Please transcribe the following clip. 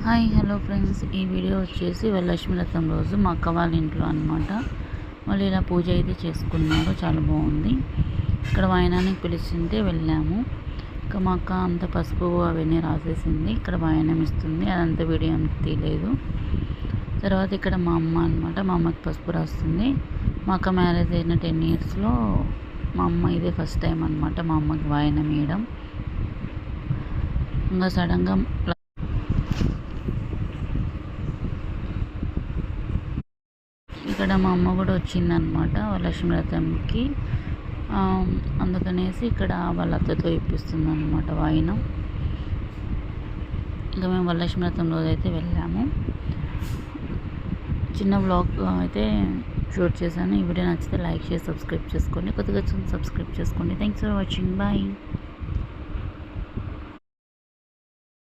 Hi hello friends, ఈ video వచ్చేసి వరలక్ష్మి వ్రతం రోజు మా అక్క వాళ్ళ ఇంట్లో అనమాట. వాళ్ళు ఇలా పూజ అయితే చేసుకున్నారు, చాలా బాగుంది. ఇక్కడ వాయనానికి పిలిచింటే వెళ్ళాము. ఇంకా మా అక్క అంత పసుపు అవన్నీ రాసేసింది, ఇక్కడ వాయనం ఇస్తుంది. అదంతా వీడియో అంత తీయలేదు. తర్వాత ఇక్కడ మా అమ్మ అనమాట, మా అమ్మకి పసుపు రాస్తుంది. మా అక్క మ్యారేజ్ అయిన 10 ఇయర్స్లో మా అమ్మ ఇదే ఫస్ట్ టైం అనమాట మా అమ్మకి వాయనం వేయడం. ఇంకా సడన్గా ఇక్కడ మా అమ్మ కూడా వచ్చిందనమాట వరలక్ష్మి వ్రతంకి. అందుకనేసి ఇక్కడ వాళ్ళ అత్తతో ఇప్పిస్తుంది అనమాట వాయినం. ఇంకా మేము వరలక్ష్మి వ్రతం రోజు అయితే వెళ్ళాము. చిన్న వ్లాగ్ అయితే షూట్ చేశాను. ఈ వీడియో నచ్చితే లైక్ చేసి సబ్స్క్రైబ్ చేసుకోండి. కొద్దిగా సబ్స్క్రైబ్ చేసుకోండి. Thanks for watching. బాయ్.